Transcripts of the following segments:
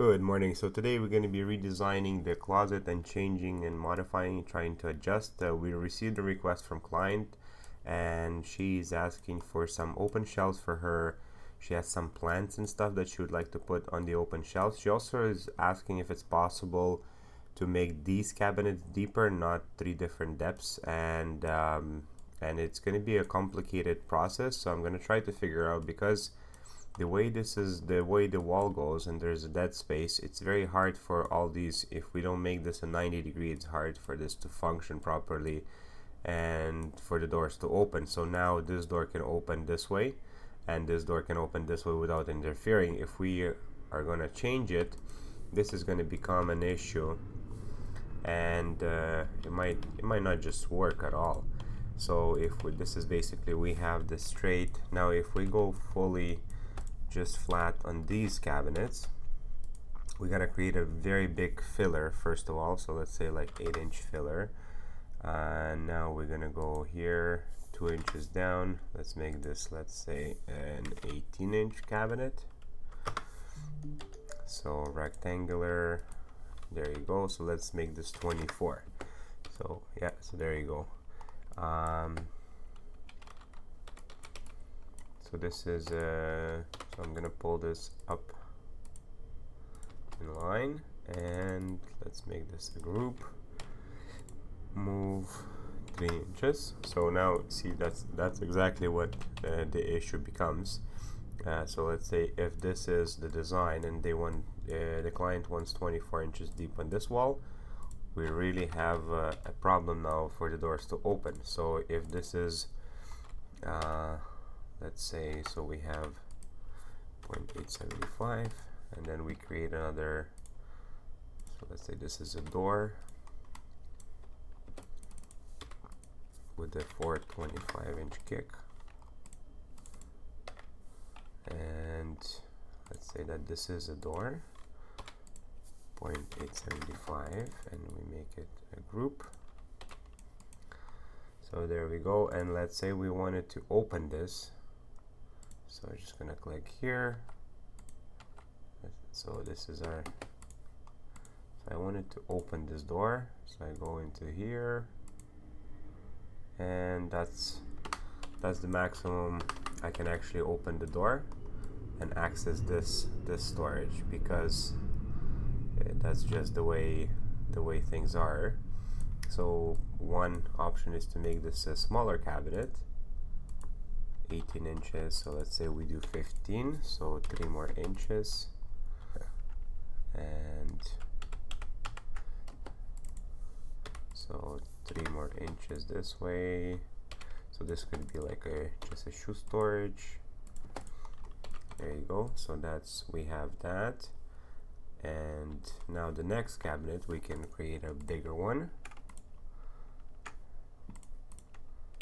Good morning. So today we're going to be redesigning the closet and changing and modifying, trying to adjust. We received a request from client and she's asking for some open shelves for her. She has some plants and stuff that she would like to put on the open shelves. She also is asking if it's possible to make these cabinets deeper, not three different depths, and it's going to be a complicated process. So I'm going to try to figure out, because the way the wall goes and there's a dead space, it's very hard for all these. If we don't make this a 90 degree, it's hard for this to function properly and for the doors to open. So now this door can open this way and this door can open this way without interfering. If we are going to change it, this is going to become an issue, and it might not just work at all. So this is basically, we have this straight. Now if we go fully just flat on these cabinets, we gotta create a very big filler first of all. So let's say like 8-inch filler, and now we're gonna go here 2 inches down. Let's make this, let's say, an 18-inch cabinet. So rectangular, there you go. So let's make this 24. So yeah, so there you go. So this is so I'm gonna pull this up in line, and let's make this a group. Move 3 inches. So now see, that's exactly what the issue becomes. So let's say if this is the design and they want the client wants 24 inches deep on this wall, we really have a problem now for the doors to open. So if this is let's say, so we have 0.875, and then we create another. So let's say this is a door with a 425-inch kick, and let's say that this is a door 0.875, and we make it a group. So there we go. And let's say we wanted to open this. So I'm just gonna click here. So this is our, so I wanted to open this door. So I go into here, and that's the maximum I can actually open the door and access this storage, because that's just the way things are. So one option is to make this a smaller cabinet, 18 inches. So let's say we do 15, so 3 more inches, and so 3 more inches this way. So this could be like just a shoe storage. There you go. So that's, we have that. And now the next cabinet, we can create a bigger one.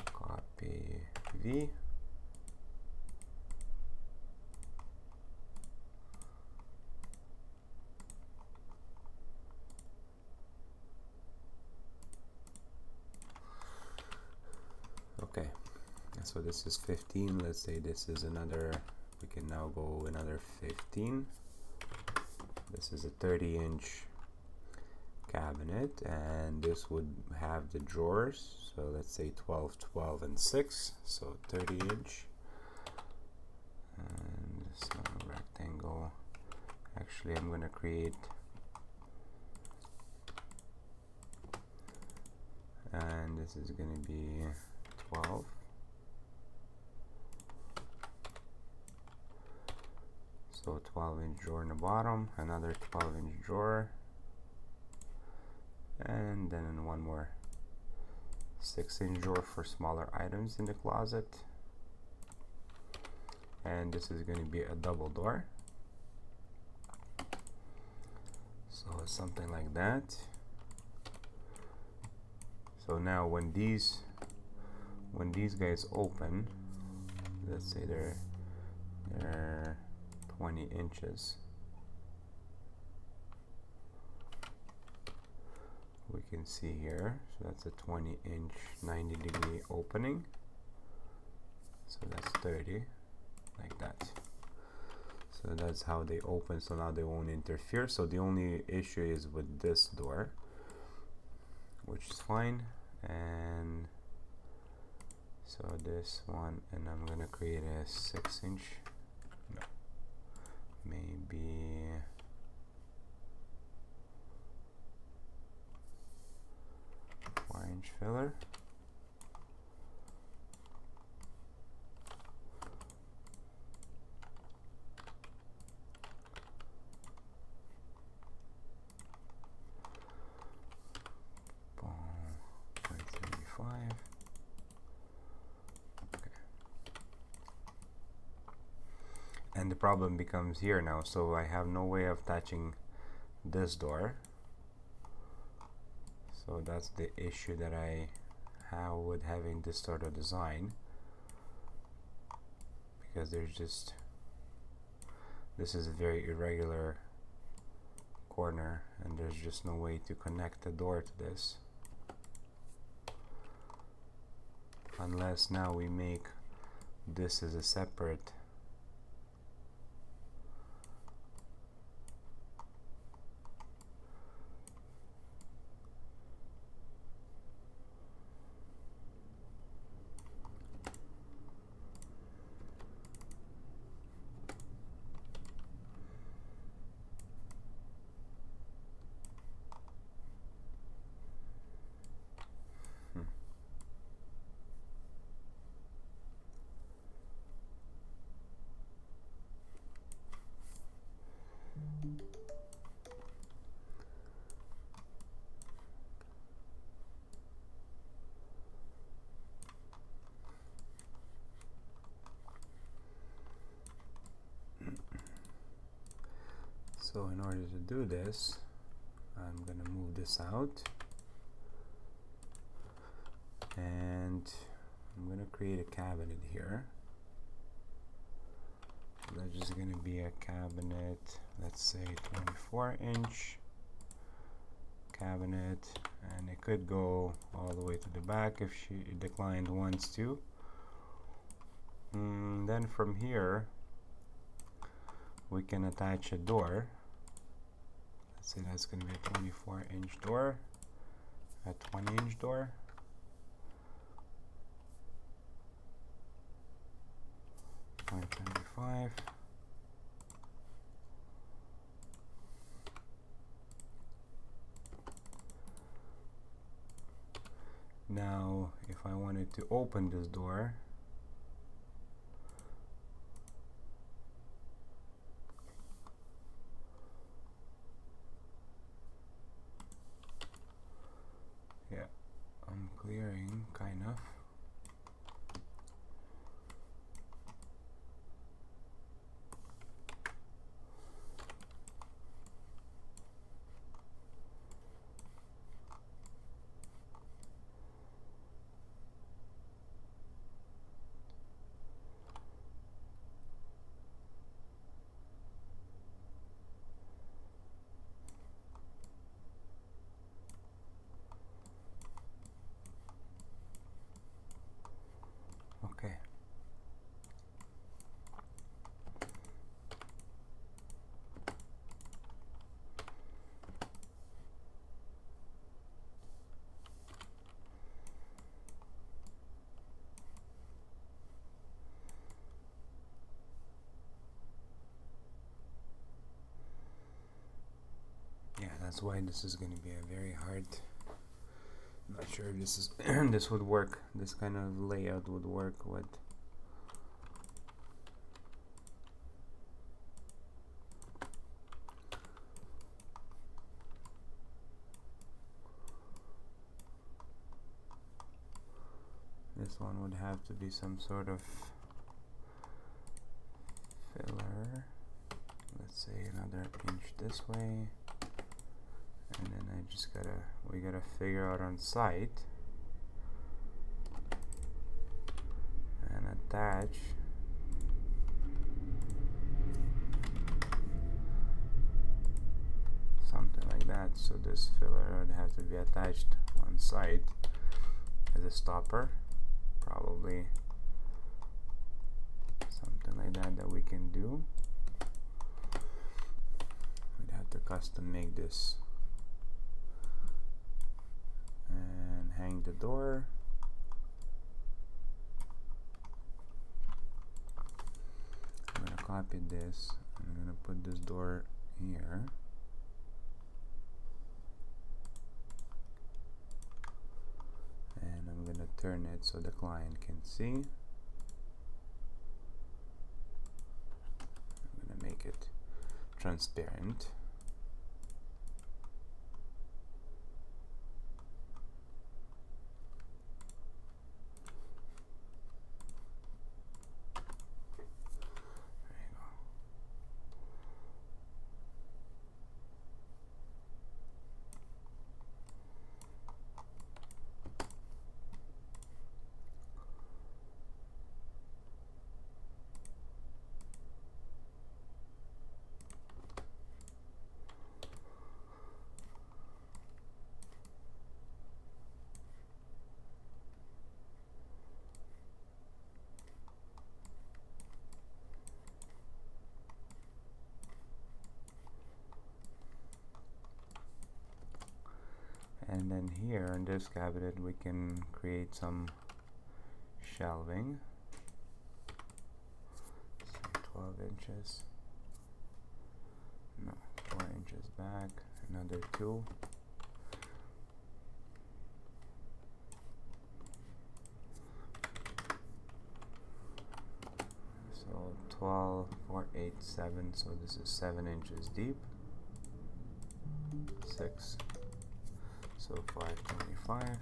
Copy V. Okay, so this is 15. Let's say this is another, we can now go another 15. This is a 30-inch cabinet, and this would have the drawers. So let's say 12, 12, and 6. So 30-inch, and some rectangle. Actually, I'm gonna create, and this is gonna be 12. So 12-inch drawer in the bottom, another 12-inch drawer, and then one more 6-inch drawer for smaller items in the closet. And this is going to be a double door. So something like that. So now when these guys open, let's say they're 20 inches, we can see here. So that's a 20-inch 90-degree opening. So that's 30, like that. So that's how they open, so now they won't interfere. So the only issue is with this door, which is fine. And so this one, and I'm gonna create a 6-inch, no, maybe 4-inch filler. And the problem becomes here now, so I have no way of attaching this door. So that's the issue that I have with having this sort of design, because there's just, this is a very irregular corner and there's just no way to connect the door to this, unless now we make this as a separate So in order to do this, I'm gonna move this out and I'm gonna create a cabinet here. That's just gonna be a cabinet, let's say 24-inch cabinet, and it could go all the way to the back if the client wants to. Then from here we can attach a door. Let's say that's going to be a 24-inch door, a 20-inch door, .75. Now if I wanted to open this door, yeah, I'm clearing kind of. Okay. Yeah, that's why this is going to be a very hard. I'm not sure if this is this would work. This kind of layout would work with. This one would have to be some sort of filler. Let's say another inch this way. And then we gotta figure out on site and attach something like that. So this filler would have to be attached on site as a stopper, probably something like that we can do. custom make this and hang the door. I'm gonna copy this. I'm gonna put this door here. And I'm gonna turn it so the client can see. I'm gonna make it transparent. And then here in this cabinet we can create some shelving. So 12 inches. No, 4 inches back. Another 2. So 12, 4, 8, 7. So this is 7 inches deep. 6. So 525.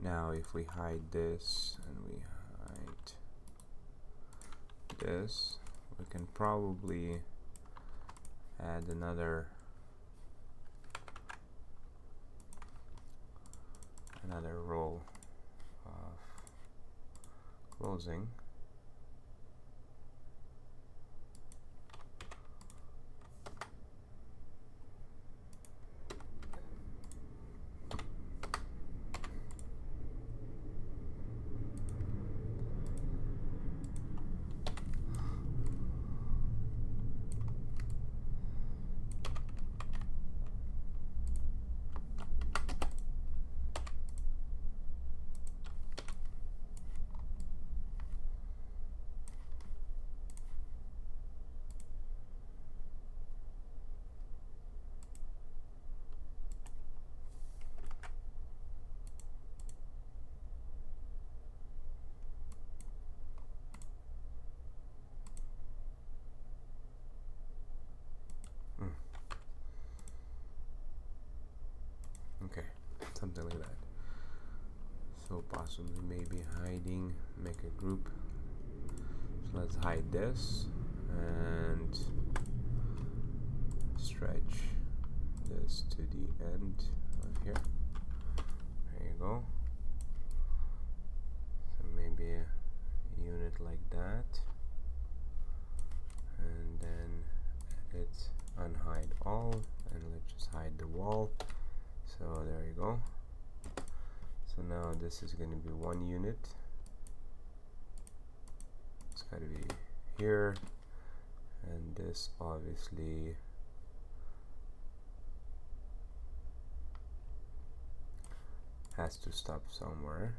Now if we hide this and we hide this, we can probably add another row of closing. Okay, something like that. So possibly maybe hiding, make a group. So let's hide this and stretch this to the end of here. There you go. So maybe a unit like that. And then edit, unhide all, and let's just hide the wall. So there you go. So now this is going to be one unit. It's got to be here, and this obviously has to stop somewhere.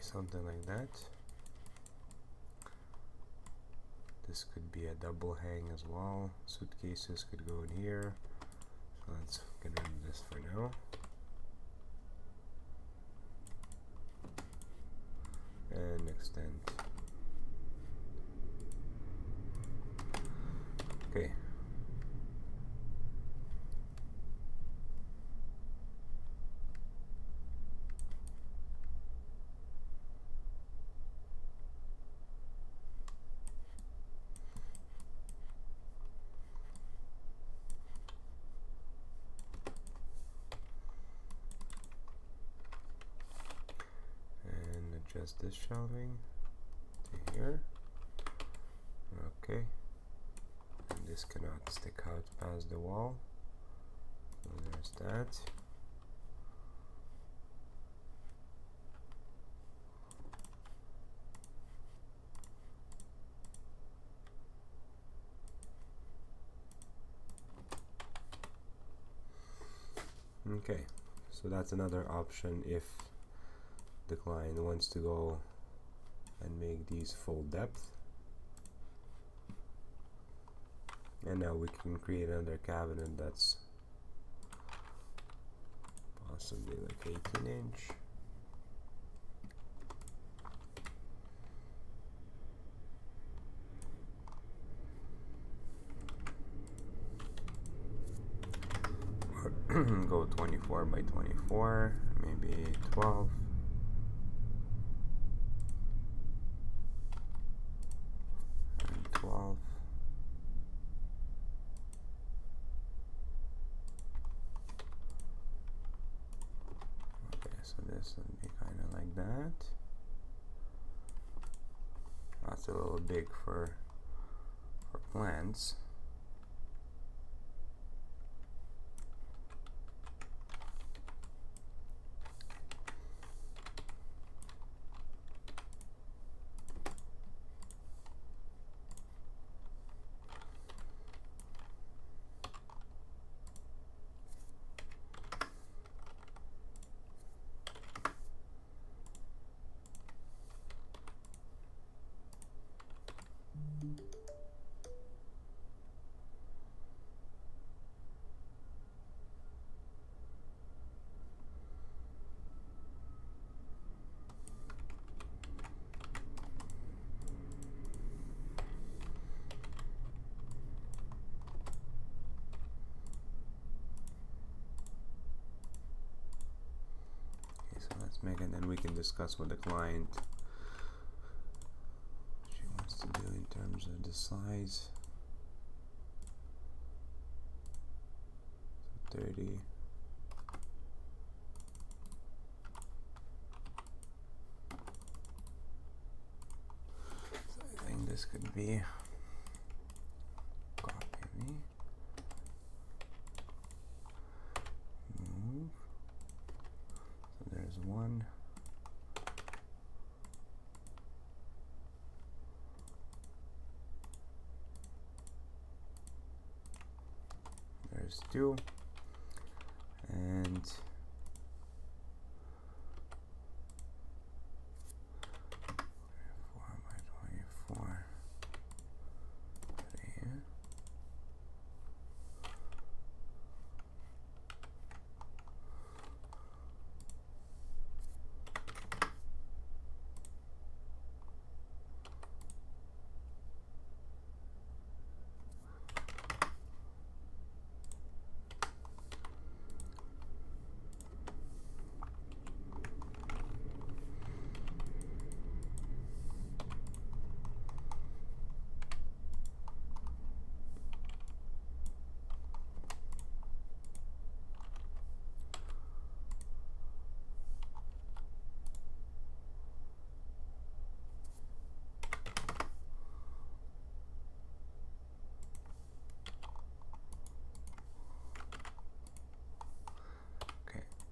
Something like that. This could be a double hang as well. Suitcases could go in here. So let's get rid of this for now. extent. Okay. And adjust this shelving to here. Okay. And this cannot stick out past the wall. So there's that. Okay, so that's another option if the client wants to go and make these full depth. And now we can create another cabinet that's possibly like 18-inch. Go 24 by 24, maybe 12. And 12. Okay, so this would be kind of like that. That's a little big for plants. So let's make it, and then we can discuss with the client what she wants to do in terms of the size. So 30. So I think this could be copy me. Move. So there's one. There's two. And 4 by 24. There.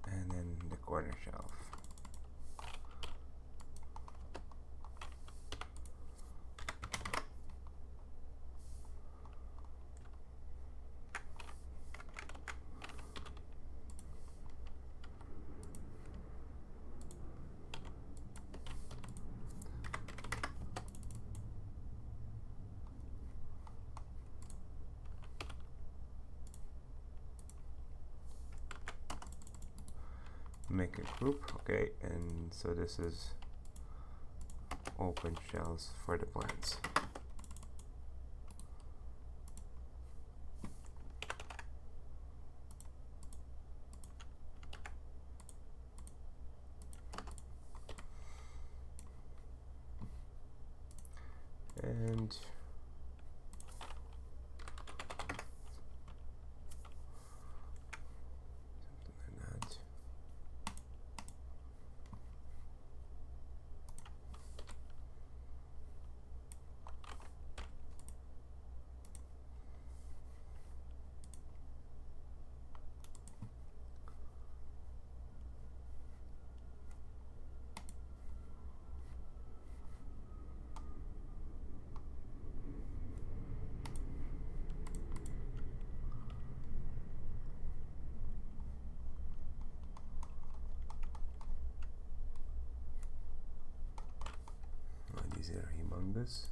And then the corner shelf. Make a group, okay, and so this is open shelves for the plants. And something like that. These are humongous.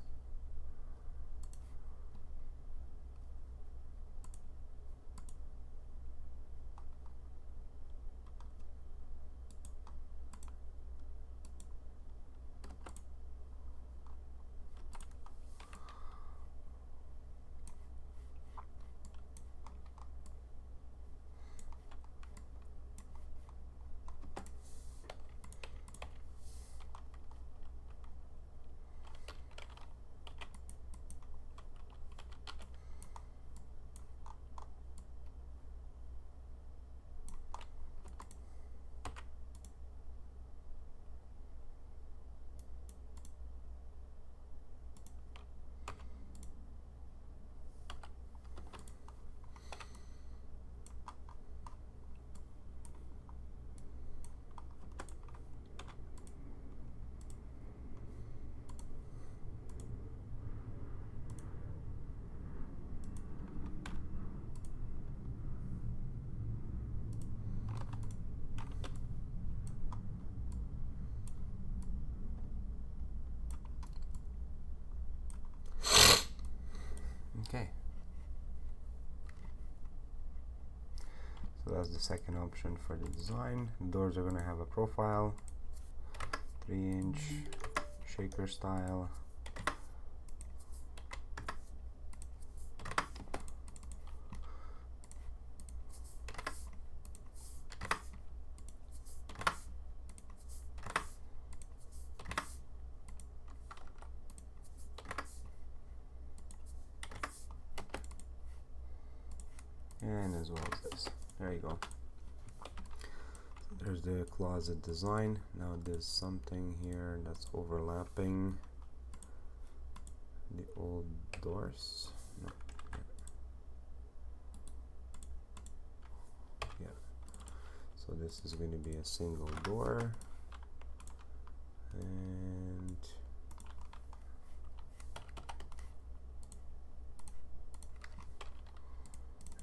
Okay, so that's the second option for the design. The doors are going to have a profile, 3-inch shaker style. And as well as this. There you go. So there's the closet design. Now there's something here that's overlapping the old doors. No. Yeah. So this is going to be a single door.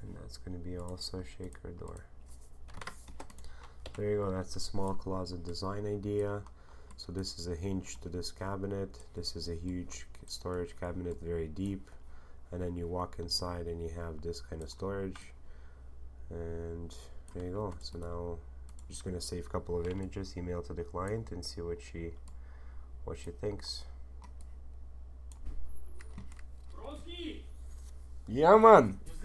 And that's going to be also a shaker door. There you go, that's a small closet design idea. So this is a hinge to this cabinet. This is a huge storage cabinet, very deep. And then you walk inside and you have this kind of storage. And there you go. So now I'm just going to save a couple of images, email to the client, and see what she thinks. Broski, Yeah, man. just